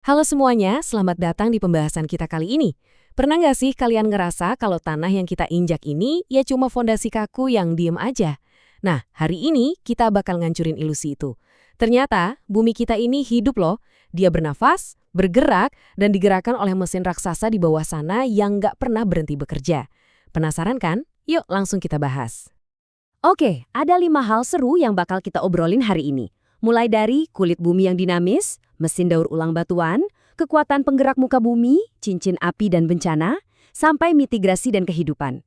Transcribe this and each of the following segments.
Halo semuanya, selamat datang di pembahasan kita kali ini. Pernah nggak sih kalian ngerasa kalau tanah yang kita injak ini ya cuma fondasi kaku yang diem aja? Nah, hari ini kita bakal ngancurin ilusi itu. Ternyata bumi kita ini hidup loh. Dia bernafas, bergerak, dan digerakkan oleh mesin raksasa di bawah sana yang nggak pernah berhenti bekerja. Penasaran kan? Yuk langsung kita bahas. Oke, ada 5 hal seru yang bakal kita obrolin hari ini. Mulai dari kulit bumi yang dinamis, mesin daur ulang batuan, kekuatan penggerak muka bumi, cincin api dan bencana, sampai mitigasi dan kehidupan.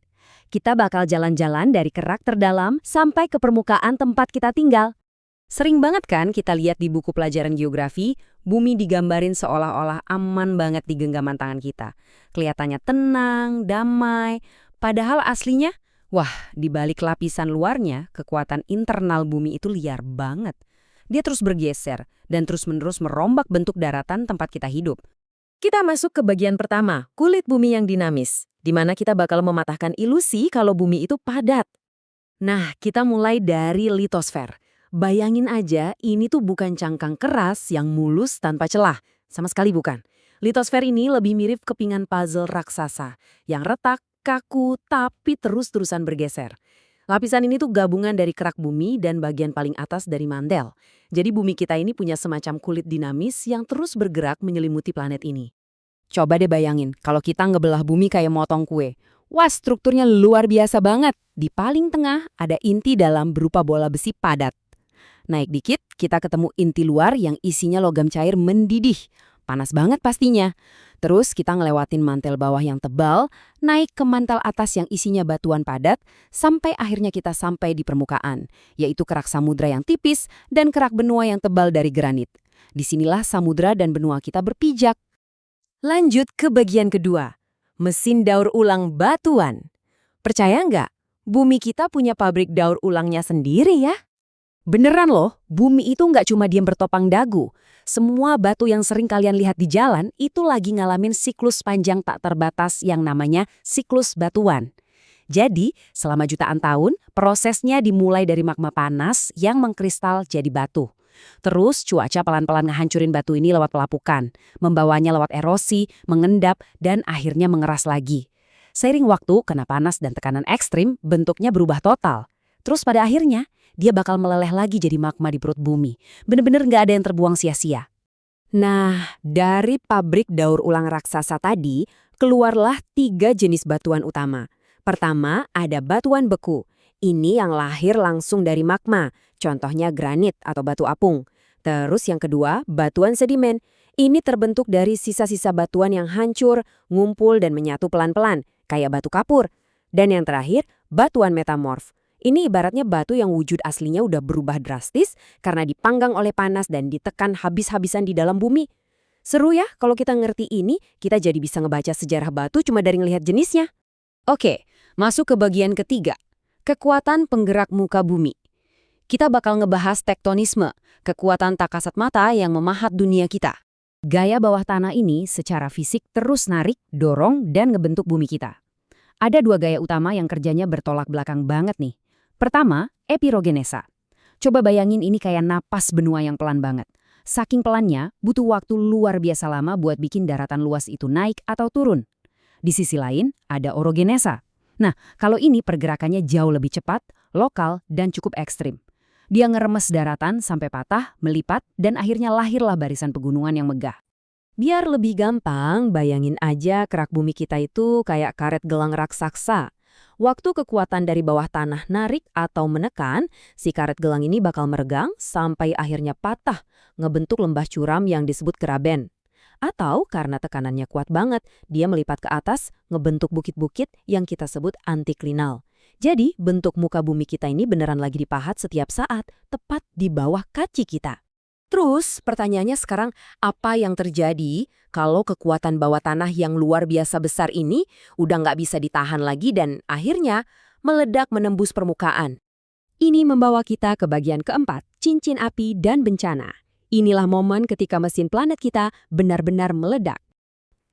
Kita bakal jalan-jalan dari kerak terdalam sampai ke permukaan tempat kita tinggal. Sering banget kan kita lihat di buku pelajaran geografi, bumi digambarin seolah-olah aman banget di genggaman tangan kita. Kelihatannya tenang, damai, padahal aslinya, wah, di balik lapisan luarnya, kekuatan internal bumi itu liar banget. Dia terus bergeser dan terus-menerus merombak bentuk daratan tempat kita hidup. Kita masuk ke bagian pertama, kulit bumi yang dinamis, di mana kita bakal mematahkan ilusi kalau bumi itu padat. Nah, kita mulai dari litosfer. Bayangin aja, ini tuh bukan cangkang keras yang mulus tanpa celah. Sama sekali bukan. Litosfer ini lebih mirip kepingan puzzle raksasa, yang retak, kaku, tapi terus-terusan bergeser. Lapisan ini tuh gabungan dari kerak bumi dan bagian paling atas dari mantel. Jadi bumi kita ini punya semacam kulit dinamis yang terus bergerak menyelimuti planet ini. Coba deh bayangin, kalau kita ngebelah bumi kayak motong kue. Wah, strukturnya luar biasa banget. Di paling tengah ada inti dalam berupa bola besi padat. Naik dikit, kita ketemu inti luar yang isinya logam cair mendidih. Panas banget pastinya. Terus kita ngelewatin mantel bawah yang tebal, naik ke mantel atas yang isinya batuan padat, sampai akhirnya kita sampai di permukaan, yaitu kerak samudra yang tipis dan kerak benua yang tebal dari granit. Disinilah samudra dan benua kita berpijak. Lanjut ke bagian kedua, mesin daur ulang batuan. Percaya nggak? Bumi kita punya pabrik daur ulangnya sendiri ya? Beneran loh, bumi itu nggak cuma diam bertopang dagu. Semua batu yang sering kalian lihat di jalan itu lagi ngalamin siklus panjang tak terbatas yang namanya siklus batuan. Jadi, selama jutaan tahun, prosesnya dimulai dari magma panas yang mengkristal jadi batu. Terus cuaca pelan-pelan ngehancurin batu ini lewat pelapukan, membawanya lewat erosi, mengendap, dan akhirnya mengeras lagi. Seiring waktu, kena panas dan tekanan ekstrim, bentuknya berubah total. Terus pada akhirnya, dia bakal meleleh lagi jadi magma di perut bumi. Bener-bener nggak ada yang terbuang sia-sia. Nah, dari pabrik daur ulang raksasa tadi, keluarlah 3 jenis batuan utama. Pertama, ada batuan beku. Ini yang lahir langsung dari magma, contohnya granit atau batu apung. Terus yang kedua, batuan sedimen. Ini terbentuk dari sisa-sisa batuan yang hancur, ngumpul dan menyatu pelan-pelan, kayak batu kapur. Dan yang terakhir, batuan metamorf. Ini ibaratnya batu yang wujud aslinya udah berubah drastis karena dipanggang oleh panas dan ditekan habis-habisan di dalam bumi. Seru ya kalau kita ngerti ini, kita jadi bisa ngebaca sejarah batu cuma dari ngelihat jenisnya. Oke, masuk ke bagian ketiga. Kekuatan penggerak muka bumi. Kita bakal ngebahas tektonisme, kekuatan tak kasat mata yang memahat dunia kita. Gaya bawah tanah ini secara fisik terus narik, dorong, dan ngebentuk bumi kita. Ada 2 gaya utama yang kerjanya bertolak belakang banget nih. Pertama, epirogenesa. Coba bayangin ini kayak napas benua yang pelan banget. Saking pelannya, butuh waktu luar biasa lama buat bikin daratan luas itu naik atau turun. Di sisi lain, ada orogenesa. Nah, kalau ini pergerakannya jauh lebih cepat, lokal, dan cukup ekstrim. Dia ngeremes daratan sampai patah, melipat, dan akhirnya lahirlah barisan pegunungan yang megah. Biar lebih gampang, bayangin aja kerak bumi kita itu kayak karet gelang raksasa. Waktu kekuatan dari bawah tanah narik atau menekan, si karet gelang ini bakal meregang sampai akhirnya patah, ngebentuk lembah curam yang disebut Graben. Atau karena tekanannya kuat banget, dia melipat ke atas, ngebentuk bukit-bukit yang kita sebut antiklinal. Jadi, bentuk muka bumi kita ini beneran lagi dipahat setiap saat, tepat di bawah kaki kita. Terus, pertanyaannya sekarang, apa yang terjadi kalau kekuatan bawah tanah yang luar biasa besar ini udah nggak bisa ditahan lagi dan akhirnya meledak menembus permukaan? Ini membawa kita ke bagian keempat, cincin api dan bencana. Inilah momen ketika mesin planet kita benar-benar meledak.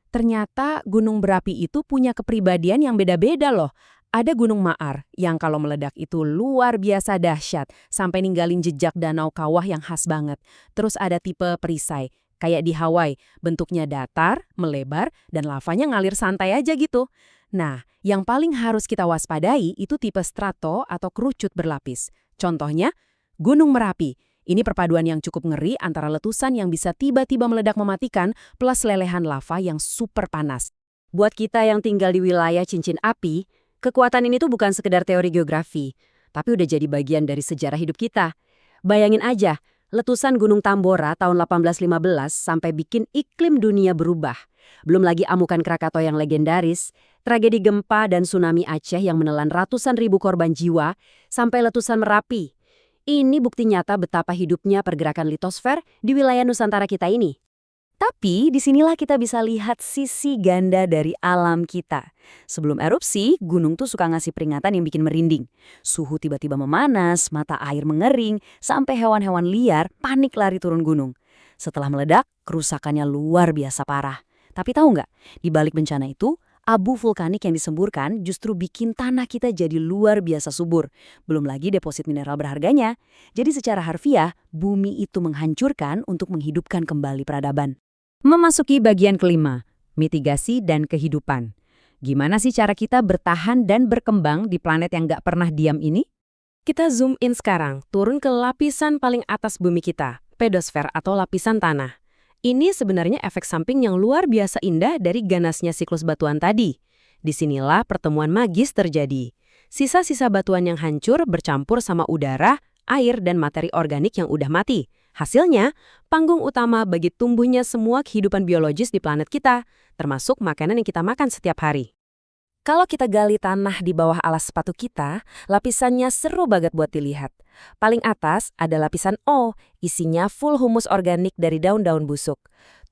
Ternyata gunung berapi itu punya kepribadian yang beda-beda loh. Ada Gunung Maar yang kalau meledak itu luar biasa dahsyat, sampai ninggalin jejak danau kawah yang khas banget. Terus ada tipe perisai, kayak di Hawaii, bentuknya datar, melebar, dan lavanya ngalir santai aja gitu. Nah, yang paling harus kita waspadai itu tipe strato atau kerucut berlapis. Contohnya, Gunung Merapi. Ini perpaduan yang cukup ngeri antara letusan yang bisa tiba-tiba meledak mematikan plus lelehan lava yang super panas. Buat kita yang tinggal di wilayah cincin api, kekuatan ini tuh bukan sekedar teori geografi, tapi udah jadi bagian dari sejarah hidup kita. Bayangin aja, letusan Gunung Tambora tahun 1815 sampai bikin iklim dunia berubah. Belum lagi amukan Krakatau yang legendaris, tragedi gempa dan tsunami Aceh yang menelan ratusan ribu korban jiwa, sampai letusan Merapi. Ini bukti nyata betapa hidupnya pergerakan litosfer di wilayah Nusantara kita ini. Tapi disinilah kita bisa lihat sisi ganda dari alam kita. Sebelum erupsi, gunung tuh suka ngasih peringatan yang bikin merinding. Suhu tiba-tiba memanas, mata air mengering, sampai hewan-hewan liar panik lari turun gunung. Setelah meledak, kerusakannya luar biasa parah. Tapi tahu nggak, di balik bencana itu, abu vulkanik yang disemburkan justru bikin tanah kita jadi luar biasa subur. Belum lagi deposit mineral berharganya. Jadi secara harfiah, bumi itu menghancurkan untuk menghidupkan kembali peradaban. Memasuki bagian kelima, mitigasi dan kehidupan. Gimana sih cara kita bertahan dan berkembang di planet yang nggak pernah diam ini? Kita zoom in sekarang, turun ke lapisan paling atas bumi kita, pedosfer atau lapisan tanah. Ini sebenarnya efek samping yang luar biasa indah dari ganasnya siklus batuan tadi. Disinilah pertemuan magis terjadi. Sisa-sisa batuan yang hancur bercampur sama udara, air, dan materi organik yang udah mati. Hasilnya, panggung utama bagi tumbuhnya semua kehidupan biologis di planet kita, termasuk makanan yang kita makan setiap hari. Kalau kita gali tanah di bawah alas sepatu kita, lapisannya seru banget buat dilihat. Paling atas ada lapisan O, isinya full humus organik dari daun-daun busuk.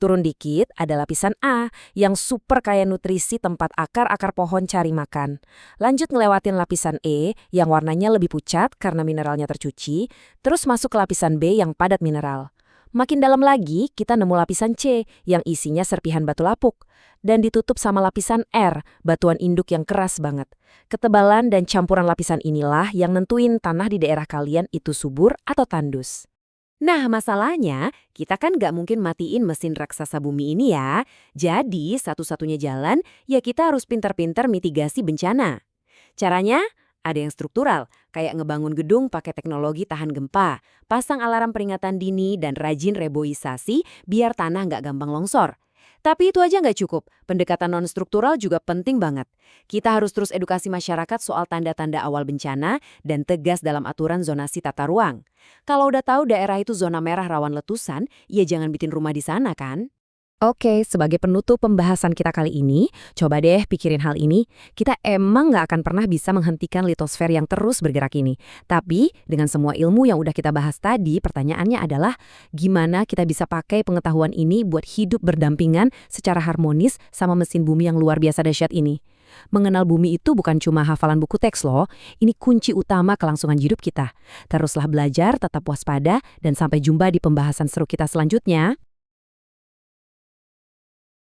Turun dikit ada lapisan A, yang super kaya nutrisi tempat akar-akar pohon cari makan. Lanjut ngelewatin lapisan E, yang warnanya lebih pucat karena mineralnya tercuci, terus masuk ke lapisan B yang padat mineral. Makin dalam lagi, kita nemu lapisan C, yang isinya serpihan batu lapuk. Dan ditutup sama lapisan R, batuan induk yang keras banget. Ketebalan dan campuran lapisan inilah yang nentuin tanah di daerah kalian itu subur atau tandus. Nah, masalahnya, kita kan nggak mungkin matiin mesin raksasa bumi ini ya. Jadi, satu-satunya jalan, ya kita harus pintar-pintar mitigasi bencana. Caranya, ada yang struktural, kayak ngebangun gedung pakai teknologi tahan gempa, pasang alarm peringatan dini, dan rajin reboisasi biar tanah nggak gampang longsor. Tapi itu aja nggak cukup, pendekatan non-struktural juga penting banget. Kita harus terus edukasi masyarakat soal tanda-tanda awal bencana dan tegas dalam aturan zonasi tata ruang. Kalau udah tahu daerah itu zona merah rawan letusan, ya jangan bikin rumah di sana kan? Oke, sebagai penutup pembahasan kita kali ini, coba deh pikirin hal ini. Kita emang nggak akan pernah bisa menghentikan litosfer yang terus bergerak ini. Tapi, dengan semua ilmu yang udah kita bahas tadi, pertanyaannya adalah gimana kita bisa pakai pengetahuan ini buat hidup berdampingan secara harmonis sama mesin bumi yang luar biasa dahsyat ini. Mengenal bumi itu bukan cuma hafalan buku teks loh, ini kunci utama kelangsungan hidup kita. Teruslah belajar, tetap waspada, dan sampai jumpa di pembahasan seru kita selanjutnya.